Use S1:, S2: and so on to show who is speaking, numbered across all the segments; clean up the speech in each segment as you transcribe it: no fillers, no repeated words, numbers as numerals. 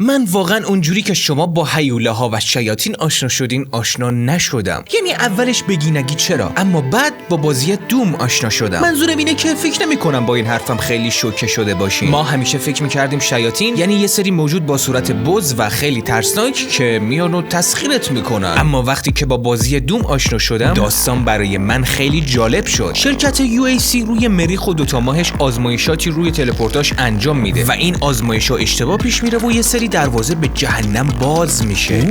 S1: من واقعا اونجوری که شما با هیولاها و شیاطین آشنا شدین آشنا نشدم. یعنی اولش بگی نگی چرا، اما بعد با بازی دوم آشنا شدم. منظورم اینه که فکر نمی‌کنم با این حرفم خیلی شوکه شده باشین. ما همیشه فکر می‌کردیم شیاطین یعنی یه سری موجود با صورت بز و خیلی ترسناک که میان و تسخیرت میکنن. اما وقتی که با بازی دوم آشنا شدم داستان برای من خیلی جالب شد. شرکت UAC روی مریخ و 2 ماهش آزمایشاتی روی تلپورتاش انجام میده و این آزمایش‌ها اشتباه پیش میره و یه سری دروازه به جهنم باز میشه.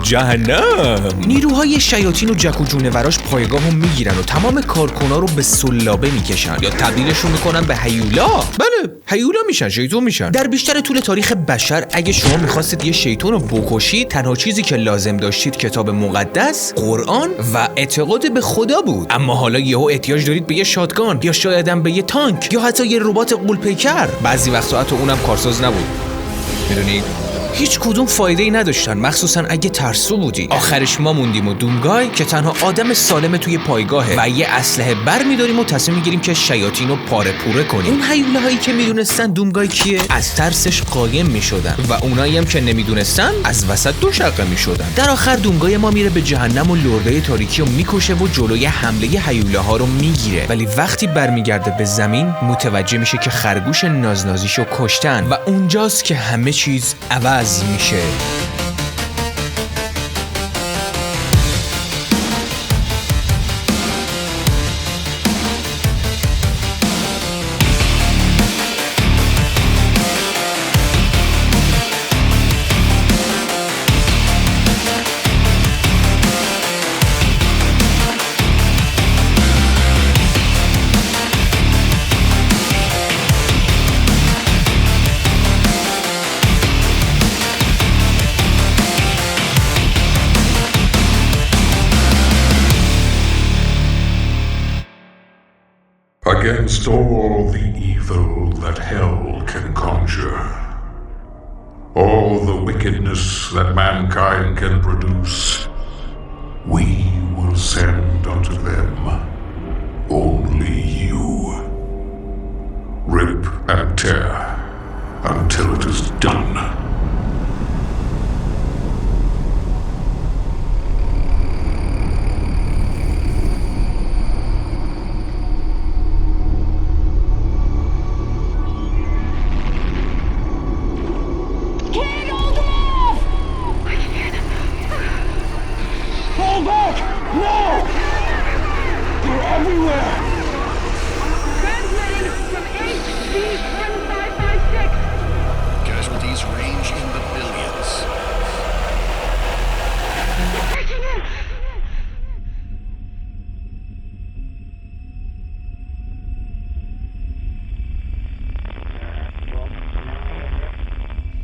S1: جهنم. نیروهای شیاطین و جک و جونوراش پایگاهو میگیرن و تمام کارکنا رو به سلابه میکشن یا تبدیلشون میکنن به هیولا. بله، هیولا میشن، شیطون میشن. در بیشتر طول تاریخ بشر اگه شما میخواستید یه شیطون رو بکشید، تنها چیزی که لازم داشتید کتاب مقدس، قرآن و اعتقاد به خدا بود. اما حالا یهو احتیاج دارید به یه شاتگان یا شایدم به یه تانک یا حتی یه ربات غول‌پیکر. بعضی وقتا حتی اونم کارساز نبود. میدونید هیچ کدوم فایده ای نداشتن، مخصوصا اگه ترسو بودی. آخرش ما موندیم و دومگای که تنها آدم سالم توی پایگاهه و یه اسلحه بر می‌داریم و تصمیم می‌گیریم که شیاطین رو پاره پوره کنیم. اون هیولاهایی که میدونستن دومگای کیه از ترسش قایم میشدن و اونایی هم که نمیدونستن از وسط دو شقه میشدن. در آخر دومگای ما میره به جهنم و لرده تاریکی رو میکشه و جلوی حمله هیولاها رو میگیره، ولی وقتی برمیگرده به زمین متوجه میشه که خرگوش نازنازیشو کشتن و اونجاست که همه چیز عوض میشه.
S2: Against all the evil that hell can conjure, all the wickedness that mankind can produce, we will send unto them only you. Rip and tear until it is done.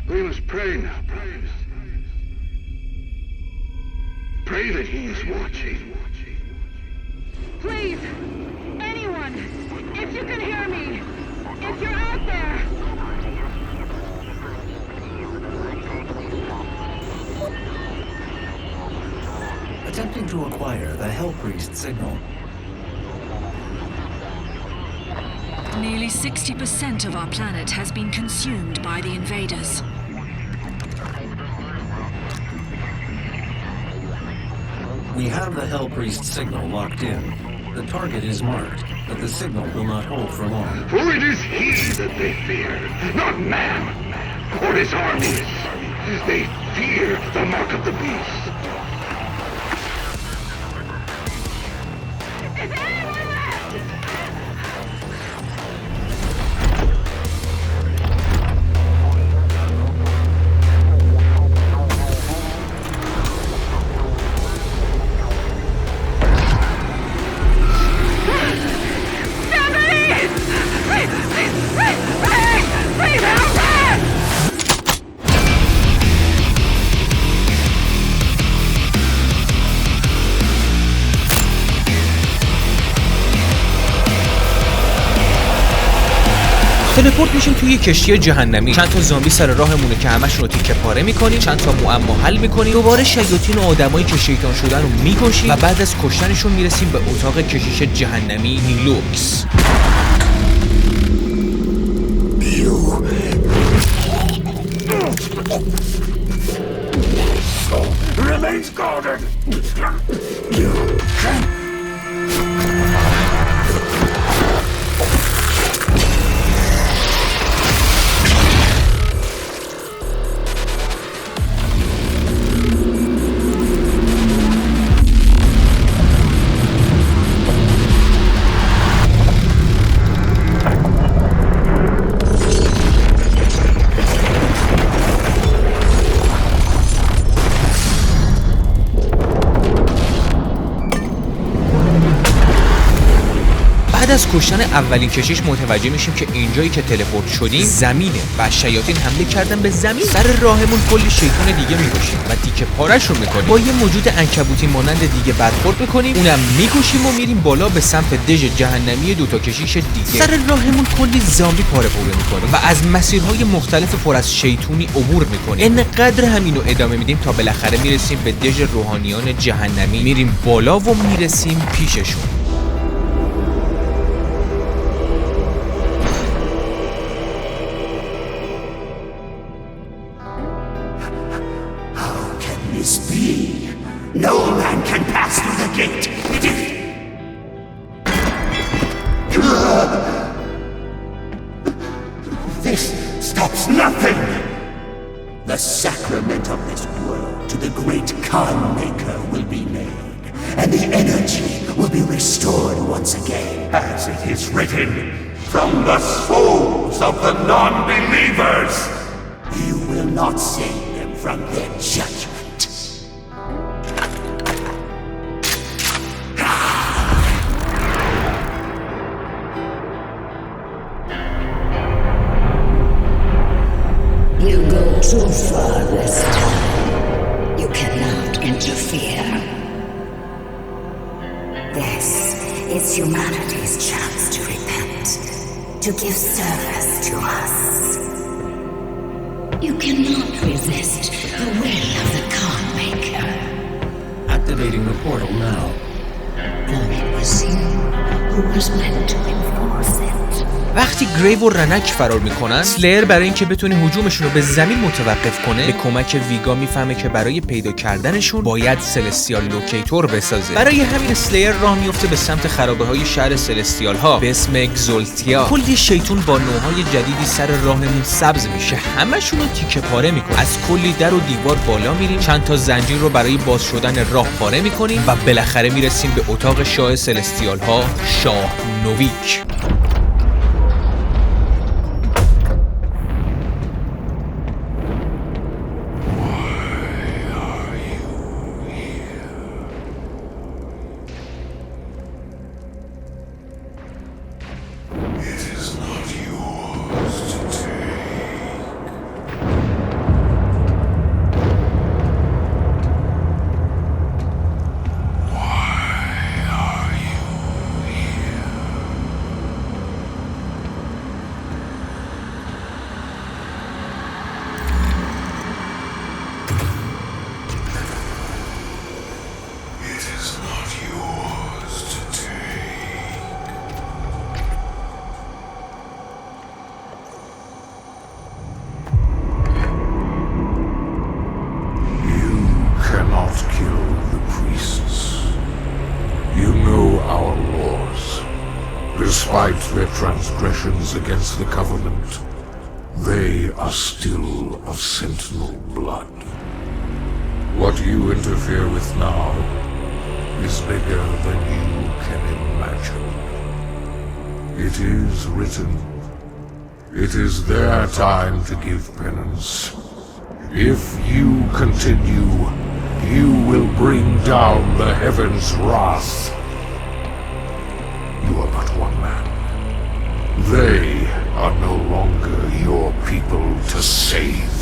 S3: We must pray now. Pray that he is watching.
S4: Please, anyone, if you can hear me, if you're out there.
S5: Attempting to acquire the Hell Priest signal.
S6: Nearly 60% of our planet has been consumed by the invaders.
S5: We have the Hell Priest signal locked in. The target is marked, but the signal will not hold for long.
S3: For it is he that they fear, not man or his armies. They fear the mark of the beast.
S1: تلپورت میشیم توی کشتی جهنمی. چند تا زامبی سر راهمونه که همشون رو تیکه پاره میکنیم، چند تا معما حل میکنیم، دوباره شیاطین و آدمایی که شیطان شدن رو میکشیم و بعد از کشتنشون میرسیم به اتاق کشیش جهنمی نیلوکس.
S3: Soul remains guarded. You can.
S1: بعد از کشتن اولین کشیش متوجه میشیم که اینجایی که تلپورت شدیم زمینه و شیاطین حمله کردن به زمین. سر راهمون کلی شیطان دیگه میکشیم و تیکه پارش رو میکنیم. با یه موجود عنکبوتی مانند دیگه برخورد میکنیم، اونم میکشیم و میریم بالا به سمت دژ جهنمی دوتا کشیش دیگه. سر راهمون کلی زامبی پاره پوره میکنیم و از مسیرهای مختلف پر از شیطونی عبور میکنیم. انقدر همینو ادامه میدیم تا بالاخره میرسیم به دژ روحانیان جهنمی. میریم بالا و میرسیم پیششون.
S3: This be? No man can pass through the gate. It is. This stops nothing. The sacrament of this world to the great Khan Maker will be made, and the energy will be restored once again. As it is written, from the souls of the non-believers, you will not save them from their judgment.
S7: You go too far this time. You cannot interfere. This is humanity's chance to repent, to give service to us. You cannot resist the will of the Khan Maker.
S5: Activating the portal now.
S7: For it was you who was meant to enforce it.
S1: وقتی گریو و رنک فرار میکنن، سلیر برای اینکه بتونه هجومشون رو به زمین متوقف کنه به کمک ویگا میفهمه که برای پیدا کردنشون باید سلستیال لوکیتور بسازه. برای همین سلیر راه میفته به سمت خرابه‌های شهر سلستیال ها به اسم اگزولتیا. کلی شیطون با نوع‌های جدیدی سر راهمون سبز میشه، همشون رو تیکه پاره میکنه. از کلی در و دیوار بالا میریم، چند تا زنجیر رو برای باز شدن راه پاره میکنیم و بالاخره میرسیم به اتاق شاه سلستیال ها، شاه نویک.
S2: Despite their transgressions against the Covenant, they are still of Sentinel blood. What you interfere with now is bigger than you can imagine. It is written. It is their time to give penance. If you continue, you will bring down the heavens' wrath. You are but one man. They are no longer your people to save.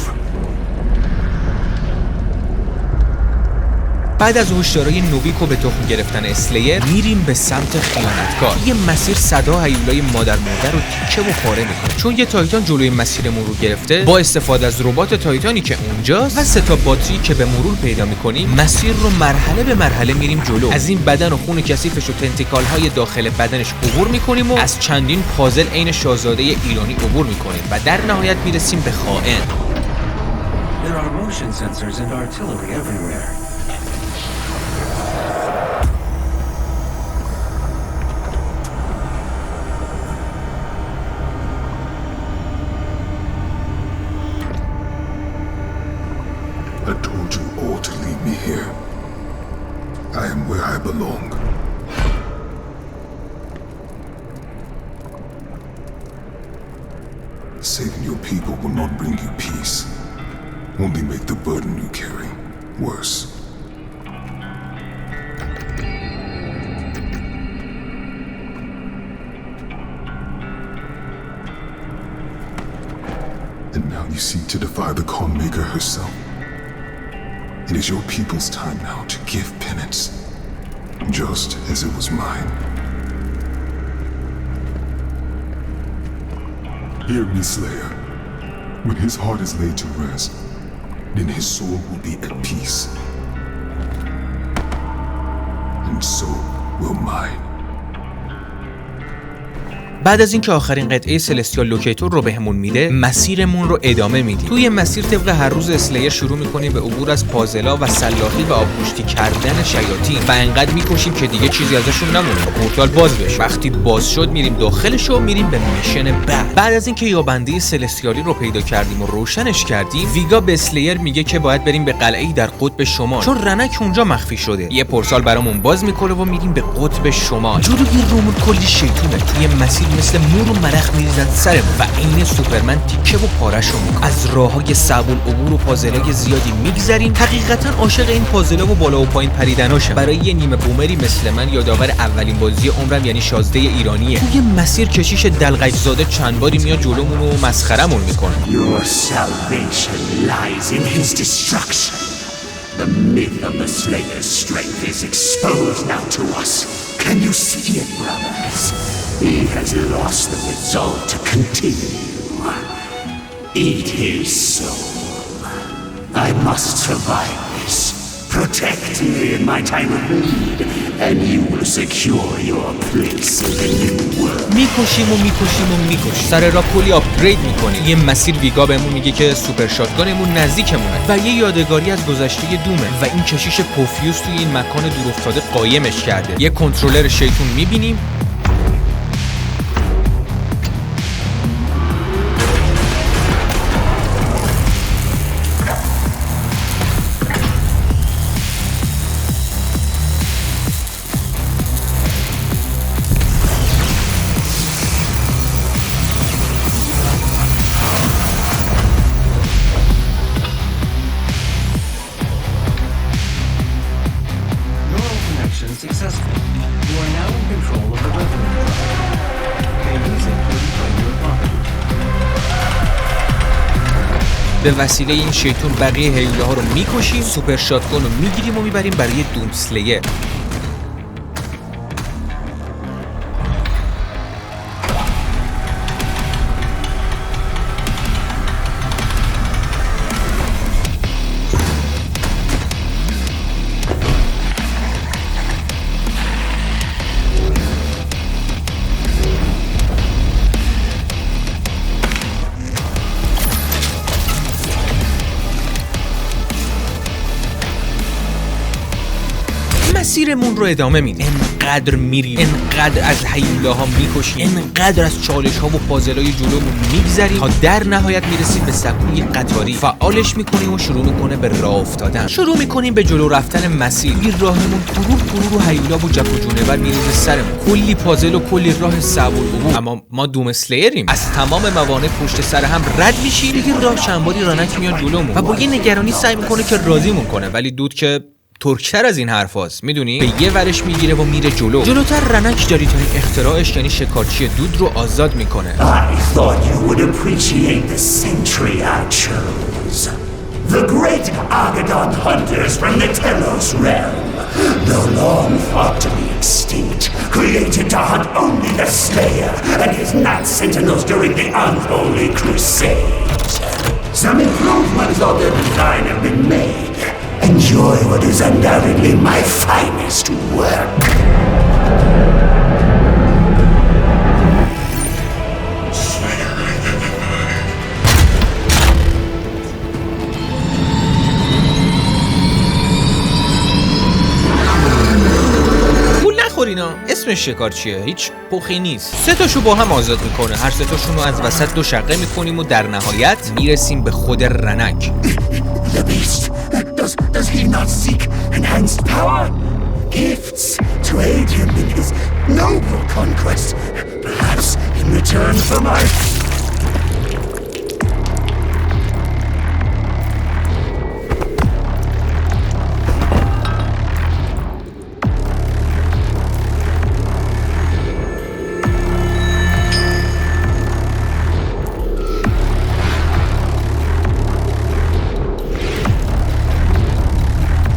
S1: بعد از هشدارهای نویکو به تخم گرفتن اسلیر میریم به سمت خیانتکار. یه مسیر صدا هیولای مادر مرده رو تیکه و پاره میکنه. چون یه تایتان جلوی مسیرمون رو گرفته، با استفاده از ربات تایتانی که اونجاست و 3 تا باتری که به مرور پیدا میکنیم، مسیر رو مرحله به مرحله میریم جلو. از این بدن و خون کثیفش و تنتیکال های داخل بدنش عبور میکنیم و از چندین پازل عین شاهزاده ایرانی عبور میکنیم و در نهایت میرسیم به خائن.
S5: are motion sensors and artillery everywhere.
S2: I told you all to leave me here. I am where I belong. Saving your people will not bring you peace. Only make the burden you carry worse. And now you seek to defy the Khan Maker herself. It is your people's time now to give penance, just as it was mine. Hear me, Slayer. When his heart is laid to rest, then his soul will be at peace. And so will mine.
S1: بعد از اینکه آخرین قطعه سلستیال لوکیتور رو بهمون میده، مسیرمون رو ادامه میدیم. توی مسیر طبق هر روز اسلیر شروع میکنیم به عبور از پازلا و سلاخی و آبگوشتی کردن شیاطین و انقدر میکشیم که دیگه چیزی ازشون نمونه. پورتال باز بشه. وقتی باز شد میریم داخلش و میریم به میشن بعد از اینکه یابنده سلستیالی رو پیدا کردیم و روشنش کردیم، ویگا به اسلیر میگه که باید بریم به قلعه‌ای در قطب شمال، چون رنک اونجا مخفی شده. یه پورتال برامون باز میکنه و میریم به قطب شمال. جلوی رومون کلی شیطونه. توی مسیر مثل مور و مرخ میریزن سرمون و عین سوپرمن تیکه و پاره‌شو میکنه. از راههای صعب العبور و پازلای زیادی میگذریم. حقیقتا عاشق این پازلا و بالا و پایین پریدناشم. برای یه نیمه بومری مثل من یادآور اولین بازی عمرم یعنی شازده ایرانیه. توی مسیر کشیش دلغک زاده چند باری میاد جلومون و مسخرمون میکنه.
S3: Your salvation lies in his destruction. The myth of the Slayer's strength is exposed now to us. Can you see it, brothers? He has lost the resolve to continue. Eat his soul. I must survive this. Protect me in my time of need, and you will secure your place in the new world.
S1: میکشیم. سر راه کلی آپگرید میکنیم. یه مسیر ویگا بهمون میگه که سوپر شاتگانمون نزدیکمونه و یه یادگاری از گذشته دومه و این کشیش پوفیوس توی این مکان دورافتاده قایمش کرده. یه کنترلر شیطون میبینیم.
S5: Successful. You are now in control of the revenue drive. You may use it to reclaim your property.
S1: به وسیله این شیطون بقیه هیوله ها رو میکشیم، سوپر شاتگان رو میگیریم و میبریم برای دوم سلیر. مسیرمون رو ادامه میدیم. انقدر میریم، انقدر از هیولاها میکشیم، انقدر از چالش ها و پازلای جلومون میگذریم تا در نهایت میرسیم به سکوی قطاری. فعالش میکنیم و شروع میکنه به راه افتادن. شروع میکنیم به جلو رفتن مسیر. این راهمون پرور و هیولا و جف و جونور میریزه سرمون. کلی پازل و کلی راه صعب العبور. اما ما دوم اسلیریم. از تمام موانع پشت سر هم رد میشیم. دیگه راه چند باری رانک میاد جلومون و با یه نگرانی سعی میکنه که راضیمون کنه، ولی دود که ترکتر از این حرفاست، میدونی؟ به یه ورش میگیره و میره جلوتر رنک جاری ترین اختراعش یعنی شکارچی دود رو آزاد میکنه.
S3: I thought you would appreciate the century I chose. The great Argadon hunters from the Telos realm, though long thought to be extinct, created to hunt only the Slayer and his Night Sentinels during the Unholy Crusade. Some improvements on their design have been made. Enjoy what is undoubtedly my finest work.
S1: اسم شکار چیه؟ هیچ پخی نیست. 3 تاشو با هم آزاد میکنه. هر 3 تاشون رو از وسط 2 شقه میکنیم و در نهایت میرسیم به خود رنک.
S3: The beast. Does he not seek enhanced power? Gifts to aid him in his noble conquest. Perhaps in return for my...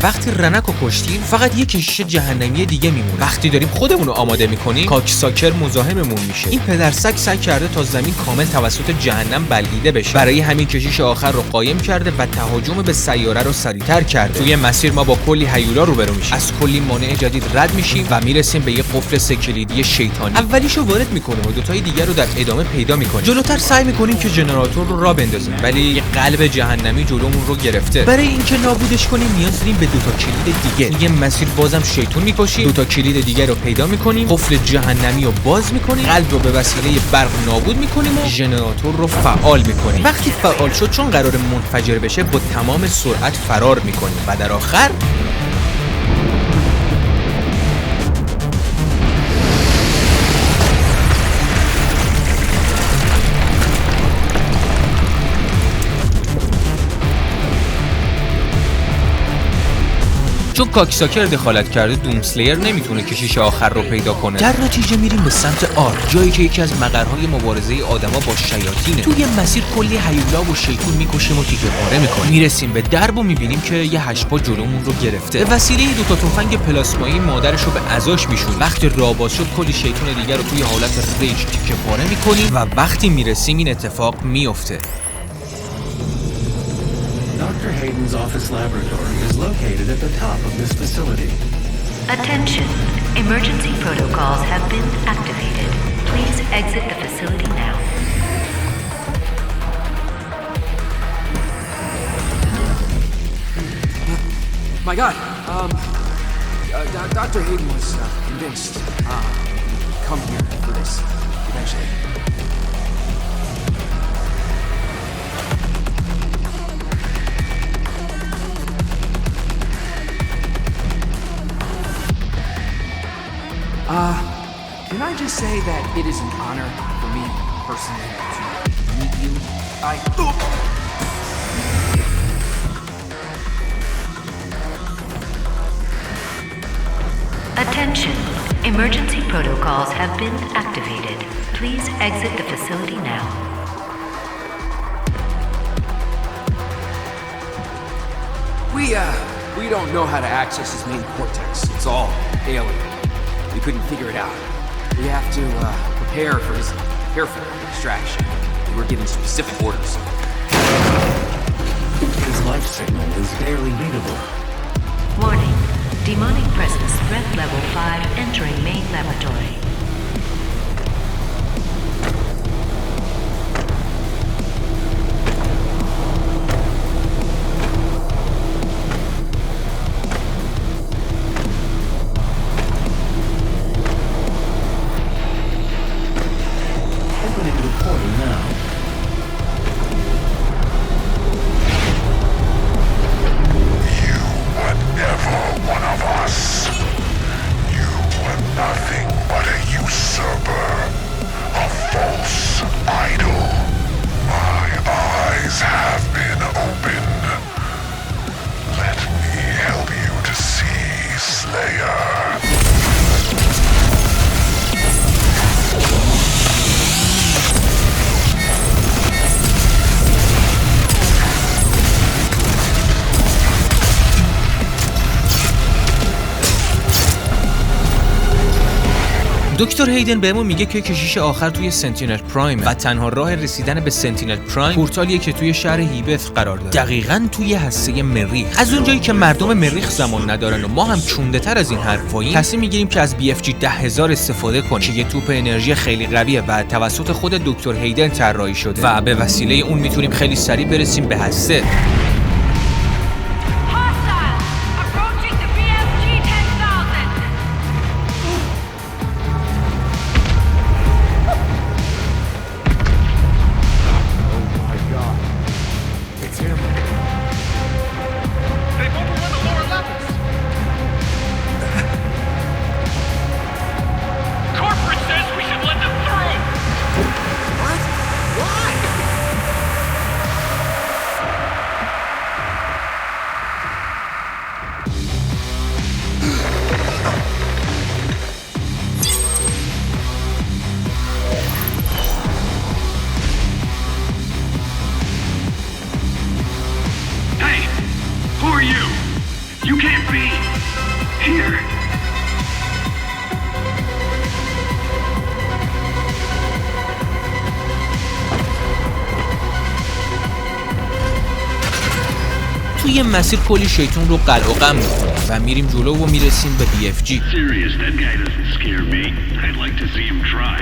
S1: وقتی رنک رو کشتیم فقط یه کشیش جهنمی دیگه میمونه. وقتی داریم خودمون رو آماده میکنیم کاکساکر مزاحممون میشه. این پدرسگ سعی کرده تا زمین کامل توسط جهنم بلعیده بشه. برای همین کشیش آخر رو قایم کرده و تهاجم به سیاره رو سریعتر کرده. توی مسیر ما با کلی هیولا روبرو میشیم. از کلی مانع جدید رد میشیم و میرسیم به یه قفل 3 کلیدی شیطانی. اولیشو وارد میکنیم و 2 تای دیگر رو در ادامه پیدا میکنیم. جلوتر سعی میکنیم که ژنراتور رو راه بندازیم ولی یه قلب جهنمی جلومون رو گرفته. برای اینکه نابودش کنیم نیاز داریم به 2 تا کلید دیگه. توی مسیر بازم شیطون میکشیم. 2 تا کلید دیگه رو پیدا میکنیم. قفل جهنمی رو باز میکنیم. قلب رو به وسیله برق نابود میکنیم و ژنراتور رو فعال میکنیم. وقتی فعال شد چون قرار منفجر بشه با تمام سرعت فرار میکنیم و در آخر چون کاکساکر دخالت کرده دومسلیر نمیتونه کشیش آخر رو پیدا کنه. در نتیجه میریم به سمت آرک، جایی که یکی از مقرهای مبارزه آدما با شیاطینه. توی مسیر کلی هیولا و شیطون میکشیم و تیکه پاره میکنیم. میرسیم به درب و میبینیم که یه هشپا جلومون رو گرفته. به وسیله 2 تا تفنگ پلاسمایی مادرش رو به عزاش میشون. وقتی راه باز شد کلی شیطون دیگر رو توی حالت ریج تیکه پاره میکنیم و وقتی میرسیم این اتفاق میفته.
S5: Dr. Hayden's office laboratory is located at the top of this facility.
S7: Attention. Emergency protocols have been activated. Please exit the facility now.
S8: My God, Dr. Hayden was convinced come here for this eventually. Can I just say that it is an honor for me personally to meet you?
S7: Attention. Emergency protocols have been activated. Please exit the facility now.
S8: We don't know how to access his main cortex. It's all alien. We couldn't figure it out. We have to prepare for his careful extraction. We were given specific orders.
S5: His life signal is barely readable.
S7: Warning. Demonic presence threat level 5 entering main laboratory.
S5: Opening the portal now.
S2: You were never one of us. You were nothing but a usurper, a false idol. My eyes have been opened. Let me help you to see, Slayer.
S1: دکتر هیدن بهمون میگه که کشیش آخر توی سنتینل پرایم و تنها راه رسیدن به سنتینل پرایم پورتالیه که توی شهر هیبث قرار داره، دقیقاً توی هسته مریخ. از اونجایی که مردم مریخ زمان ندارن و ما هم چونده تر از این حرفاییم، تصمیم میگیریم که از BFG 10000 استفاده کنیم که یه توپ انرژی خیلی قویه و توسط خود دکتر هیدن طراحی شده و به وسیله اون میتونیم خیلی سریع برسیم به هسته.
S9: can't be here.
S1: توی مسیر کلی شیطون رو قلع و قم میکنیم و میریم جلو و میرسیم به BFG.
S9: Serious, that guy doesn't scare me. I'd like to see him try.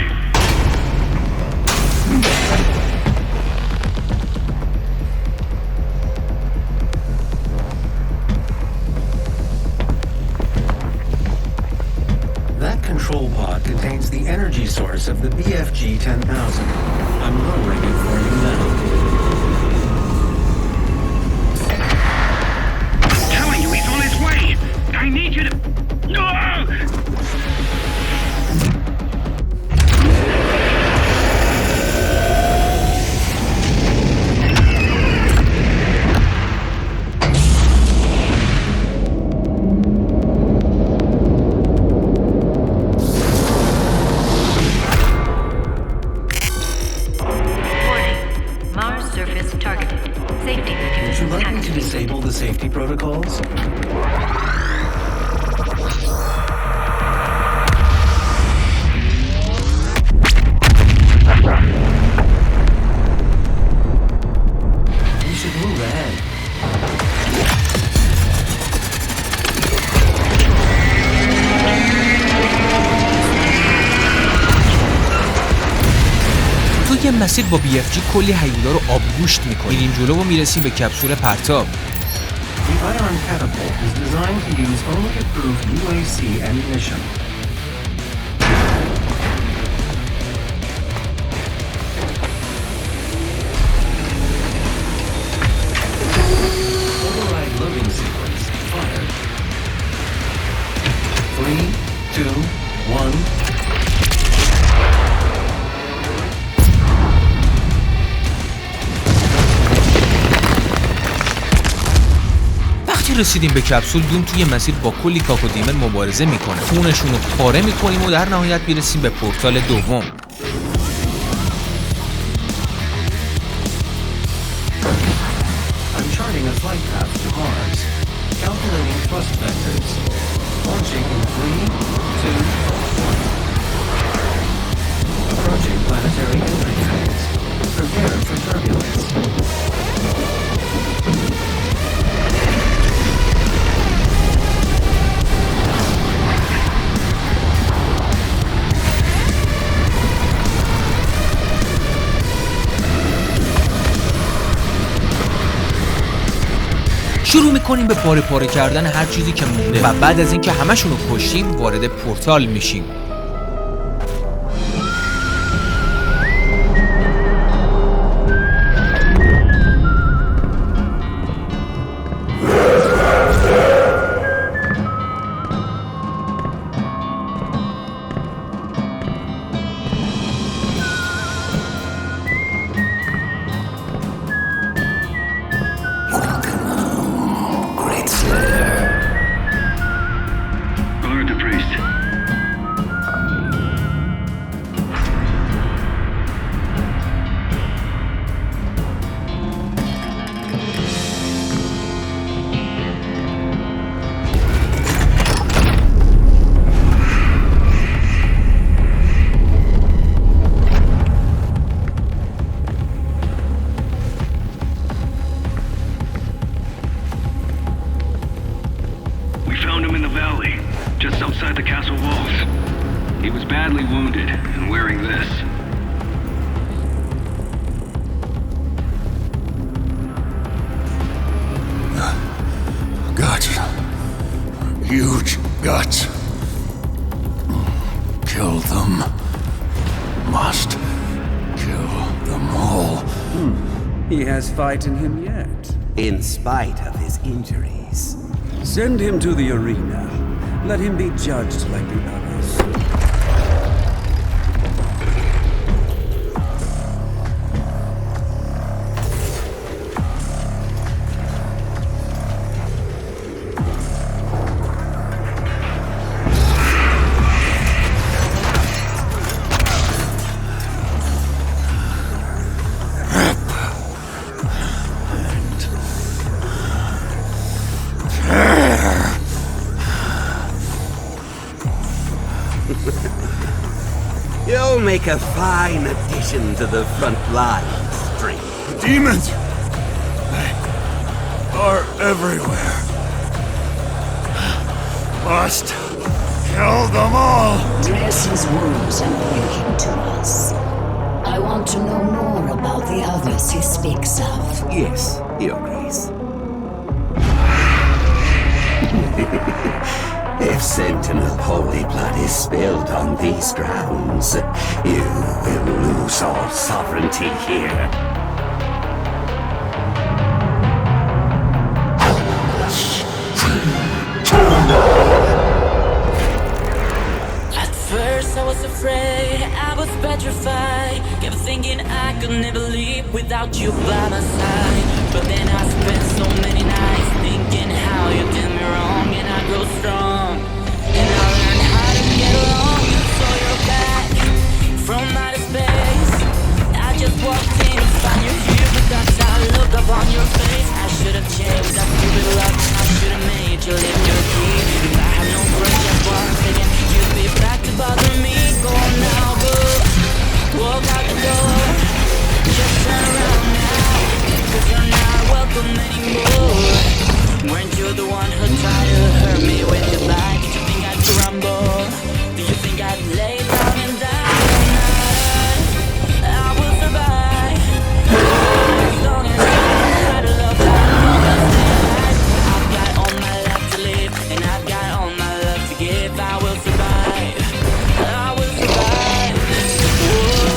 S5: That control pod contains the energy source of the BFG 10,000. I'm lowering it for you now.
S9: I need you to... No!
S10: Warning. Mars surface targeted. Safety
S5: Would you like me to disable the safety protocols?
S1: توی مسیر با BFG کلی هیولا رو آبگوشت میکنیم. میریم جلو و میرسیم به کپسول پرتاب.
S5: The ion catapult is designed to use only approved UAC ammunition. Override loading sequence fired. 3, 2, 1.
S1: وقتی رسیدیم به کپسول، دوم توی مسیر با کلی کاکو دیمن مبارزه میکنه. خونشون رو پاره میکنیم و در نهایت میرسیم به پورتال دوم.
S5: I'm charting a flight path to Mars. Calculating thrust vectors. Launching in 3, 2, 1. Approaching planetary entry phase. Prepare for turbulence.
S1: شروع میکنیم به پاره پاره کردن هر چیزی که مونده و بعد از اینکه همشون رو کشتیم وارد پورتال میشیم.
S9: Just outside the castle walls. He was badly wounded and wearing this.
S2: Guts. Huge guts. Kill them. Must kill them all.
S11: He has fight in him yet.
S12: In spite of his injuries.
S11: Send him to the arena. Let him be judged like the others.
S12: make a fine addition to the front lines, Drake.
S13: Demons! They are everywhere. Must kill them all!
S7: Dress his wounds and bring him to us. I want to know more about the others he speaks of.
S12: Yes, Your Grace. If Sentinel holy blood is spilled on these grounds, you will lose all sovereignty here.
S14: At first I was afraid, I was petrified. Kept thinking I could never live without you by my side. But then I spent so many nights thinking how you did me wrong, and I grow strong, and I learned how to get along. So you're back from outer space. I just walked in and found you here, but that's how I look up on your face. I should have changed that stupid love, I should have made you live your key. If I had no break at once again, you'd be back to bother me. Go on now, go walk out the door. Just turn around now, 'cause you're not welcome anymore. Weren't you the one who tried to hurt me with your back? Did you think I'd crumble? Do you think I'd lay down and die? I will survive. As long as I know how to love, I know I'll stay alive. I've got all my life to live, and I've got all my love to give. I will survive. I will survive. Whoa.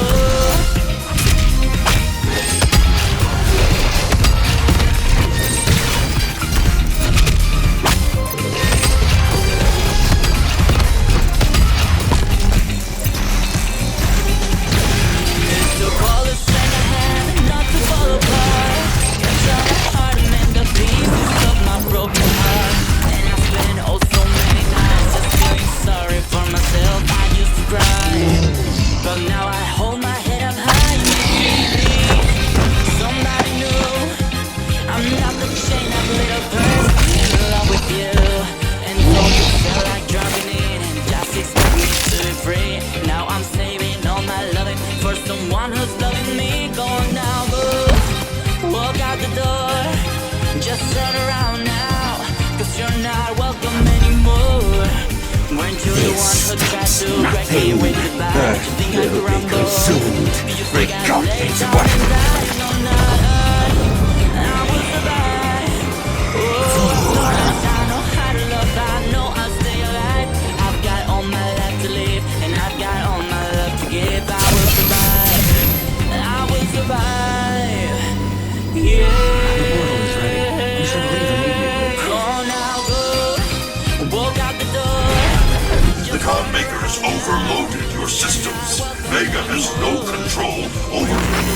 S2: Overloaded your systems. Vega has no control over them.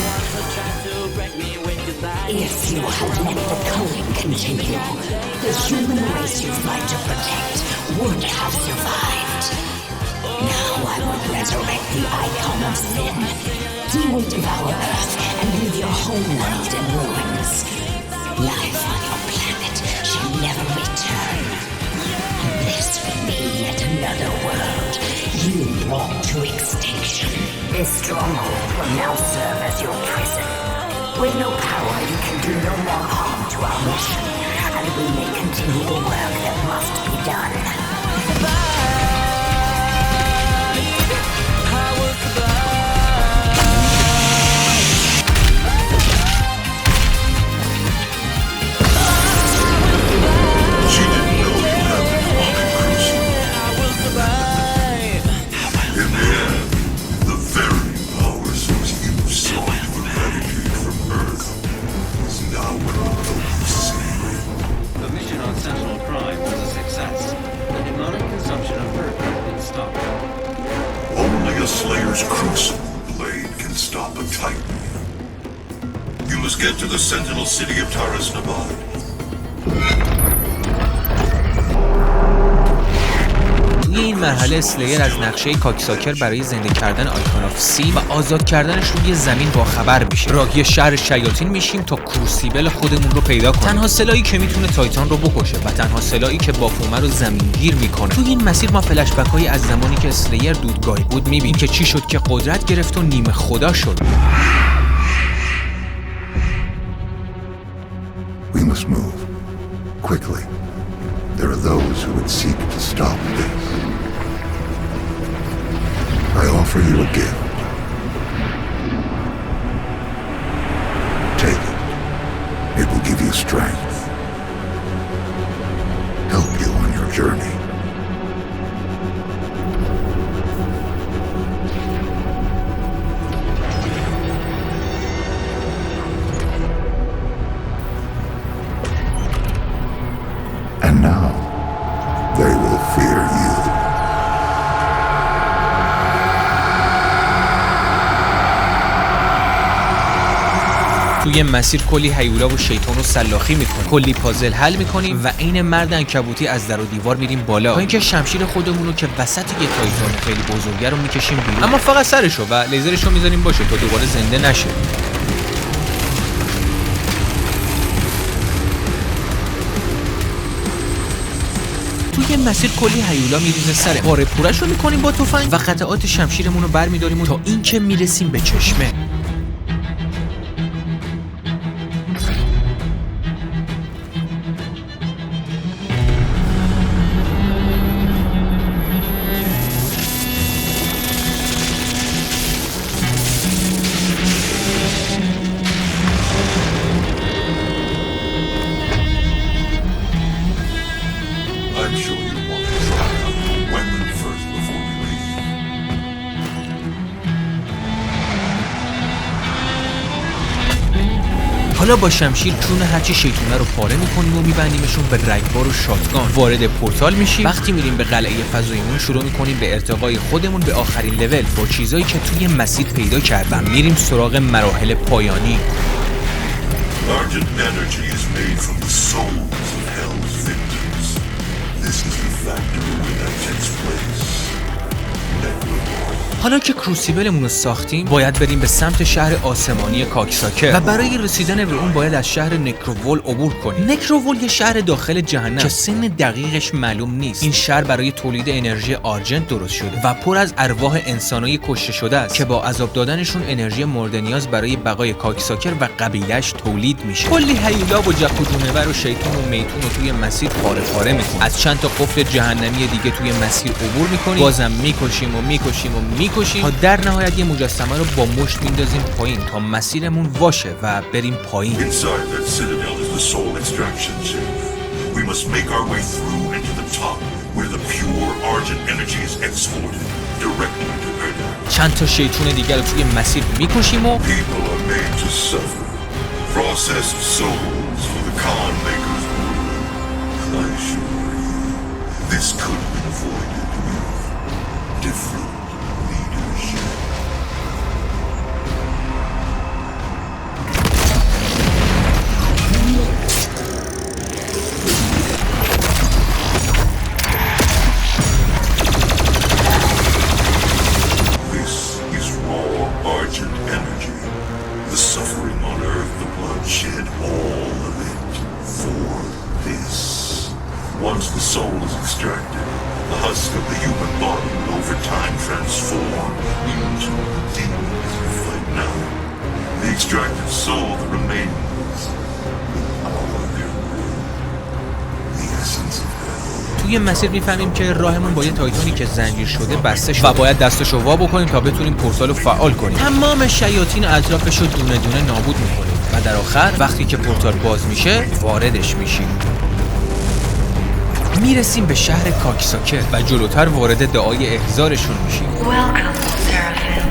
S7: If you had let the culling continue, the human race you fight to protect would have survived. Now I will resurrect the icon of sin. He will devour Earth and leave your homeland in ruins. Life on your planet shall never return. And this will be yet another world you brought to extinction. This stronghold will now serve as your prison. With no power, you can do no more harm to our mission, and we may continue the work that must be done.
S2: She didn't know you had been walking crucible. In the end, the very power source you sought to eradicate from Earth is now below sea.
S5: The mission on Sentinel Prime was a success. The demonic consumption of Earth has been stopped.
S2: Only a Slayer's Crucible blade can stop a Titan. You must get to the Sentinel City of Taras Nabad.
S14: Give
S1: مرحله اسلیر از نقشه کاکساکر برای زنده کردن آیکون آف سی و آزاد کردنش روی زمین با خبر میشه. راهی شهر شیاطین میشیم تا کروسیبل خودمون رو پیدا کنیم. تنها سلاحی که میتونه تایتان رو بکشه و تنها سلاحی که بافومه رو زمینگیر میکنه. توی این مسیر ما فلش بک های از زمانی که اسلیر دودگاهی بود میبینیم که چی شد که قدرت گرفت و نیمه خدا شد.
S2: We must move quickly. There are those who would seek to stop this. I offer you a gift. Take it. It will give you strength. Help you on your journey. And now, they will fear you.
S1: توی مسیر کلی هیولا و شیطان رو سلاخی میکنیم، کلی پازل حل میکنیم و عین مرد عنکبوتی از در و دیوار میریم بالا تا اینکه شمشیر خودمون رو که وسط یه تایتان خیلی بزرگه رو میکشیم بیرون، اما فقط سرشو و لیزرشو میذاریم باشه تا دوباره زنده نشه. توی مسیر کلی هیولا میریزه سر پاره پورش رو میکنیم با تفنگ و قطعات شمشیرمون رو برمیداریم تا اینکه میرسیم به چشمه.
S2: I'm sure you want to try out the weapon first before we leave.
S1: حالا با شمشیر چون هرچی شیطونه رو پاره میکنیم و میبندیمشون به رگبار و شاتگان. وارد پورتال میشیم. وقتی میریم به قلعه فضاییمون شروع میکنیم به ارتقای خودمون به آخرین لول با چیزایی که توی مسیر پیدا کردیم. میریم سراغ مراحل پایانی.
S2: Argent energy is made from the souls of Hell's victims. This is the factory where that takes place.
S1: حالا که کروسیبلمون رو ساختیم باید بریم به سمت شهر آسمانی کاکساکر و برای رسیدن به اون باید از شهر نکروول عبور کنیم. نکروول یه شهر داخل جهنم که سن دقیقش معلوم نیست. این شهر برای تولید انرژی آرجنت درست شده و پر از ارواح انسانای کشته شده است که با عذاب دادنشون انرژی مورد نیاز برای بقای کاکساکر و قبیله‌اش تولید میشه. کلی هیولا و جک و جونور و شیطان و میتون رو توی مسیر پاره میکنیم. از چند تا قفل جهنمی دیگه توی مسیر عبور میکنیم. بازم میکشیم تا در نهایت یه مجسمه رو با مشت میندازیم پایین تا مسیرمون واشه و بریم پایین.
S2: Inside that citadel is the soul extraction chamber. We must make our way through into the top where the pure Argent energy is exported directly to Earth.
S1: چند تا شیطون دیگر رو توی مسیر میکشیم و
S2: People are made to suffer. Processed souls for the Khan Maker's rule. I assure you, this could have been avoided with different leadership. This is raw Argent energy. The suffering on Earth, the bloodshed, all of it for this. Once the soul is extracted, the husk of the human body will over time transform into demons who fight now. The extracted soul that remains will power their will. The essence of hell.
S1: توی مسیر میفهمیم که راهمون با یه تایتانی که زنجیر شده بسته شده و باید دستشو وا بکنیم تا بتونیم پورتال رو فعال کنیم. تمام شیاطین اطرافش رو دونه دونه نابود میکنیم و در آخر وقتی که پورتال باز میشه واردش میشیم. میرسیم به شهر کاکساکر و جلوتر وارد دعای احضارشون میشیم.
S10: Welcome, Seraphim.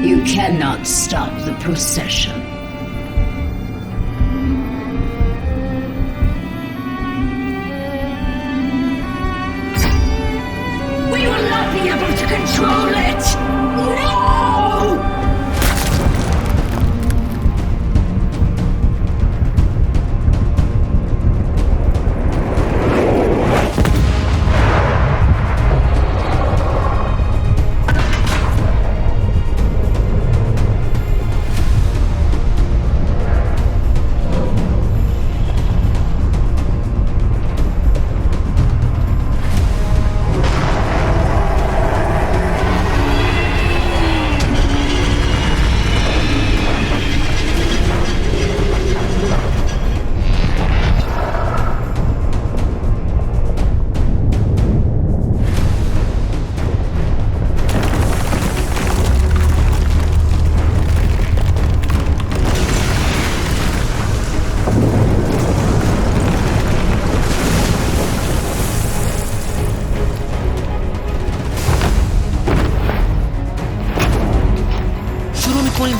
S7: You cannot stop the procession.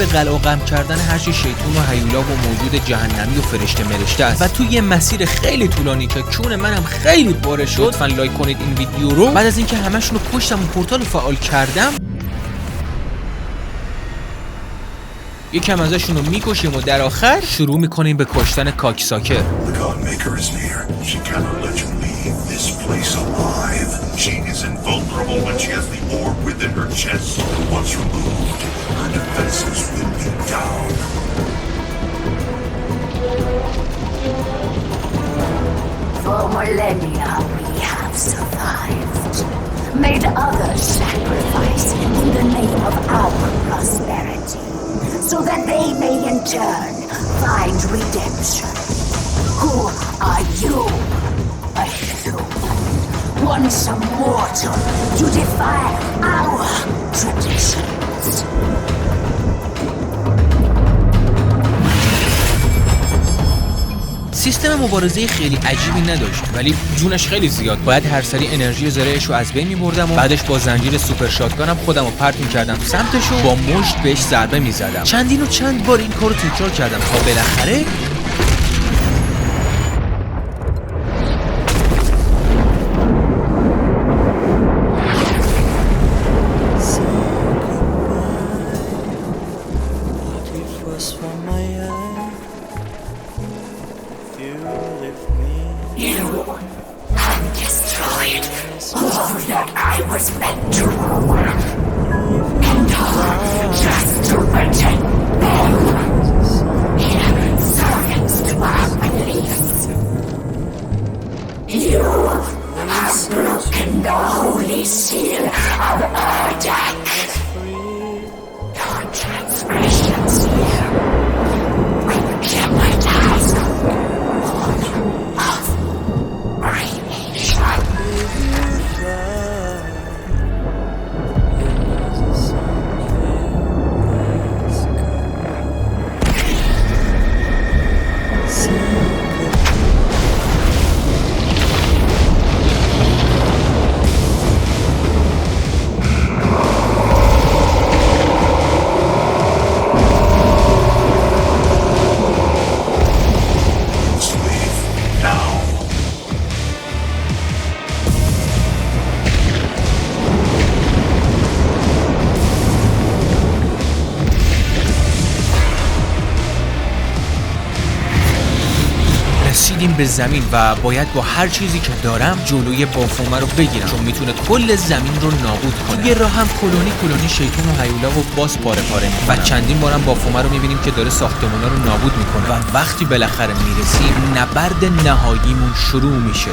S1: به قلع کردن هر چی شیطون و هیولا و موجود جهنمی و فرشته مرشته است و توی یه مسیر خیلی طولانی که چون منم خیلی پاره شد، لطفاً لایک کنید این ویدیو رو. بعد از اینکه همشون رو کشتم و پورتال رو فعال کردم، یکم ازشون رو میکشیم و در آخر شروع میکنیم به کشتن کاکساکر.
S7: For millennia we have survived, made others sacrifice in the name of our prosperity, so that they may in turn find redemption. Who are you? A human, once a mortal, you defy our traditions.
S1: سیستم مبارزه خیلی عجیبی نداشت ولی جونش خیلی زیاد. باید هر سری انرژی زرهش رو از بین می‌بردم و بعدش با زنجیر سوپر شاتگانم خودم رو پرت می‌کردم سمتش و با مشت بهش ضربه می‌زدم. چندین و چند بار این کارو تکرار کردم تا بالاخره به زمین و باید با هر چیزی که دارم جلوی بافومه رو بگیرم چون میتونه کل زمین رو نابود کنه. یه راه هم کلونی شیطون و هیولا و باز پاره میکنه و چندین بارم بافومه رو میبینیم که داره ساختمونا رو نابود میکنه و وقتی بالاخره میرسیم نبرد نهاییمون شروع میشه.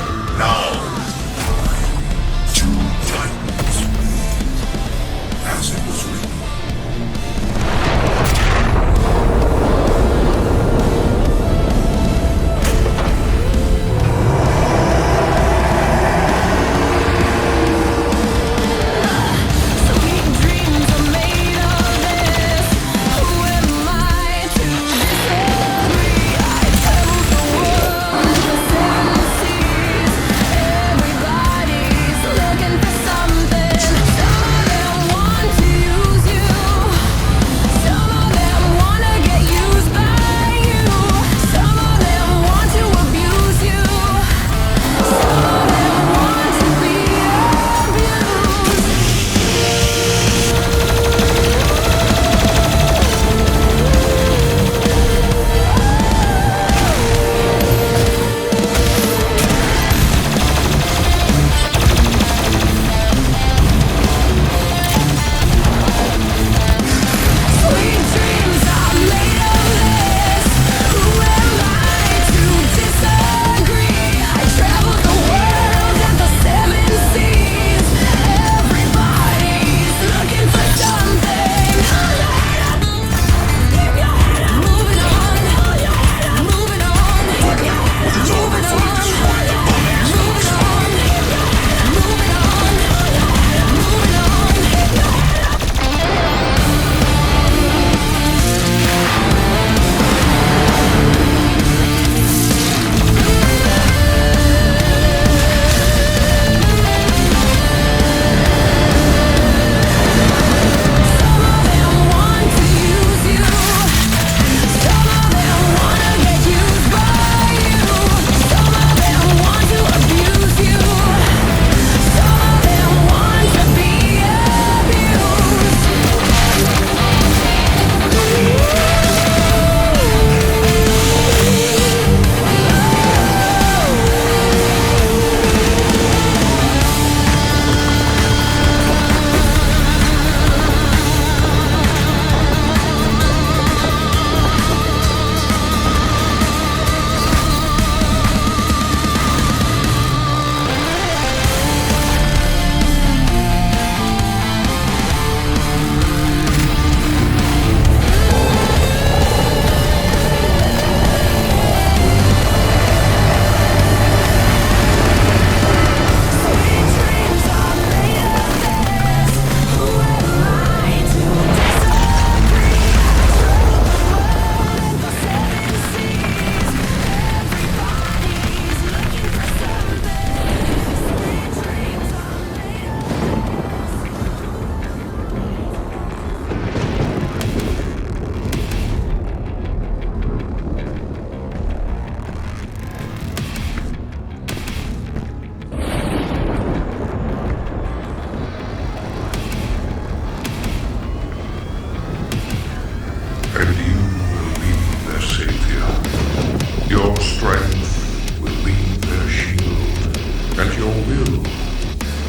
S2: strength will be their shield, and your will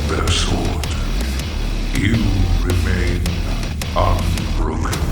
S2: their sword. You remain unbroken.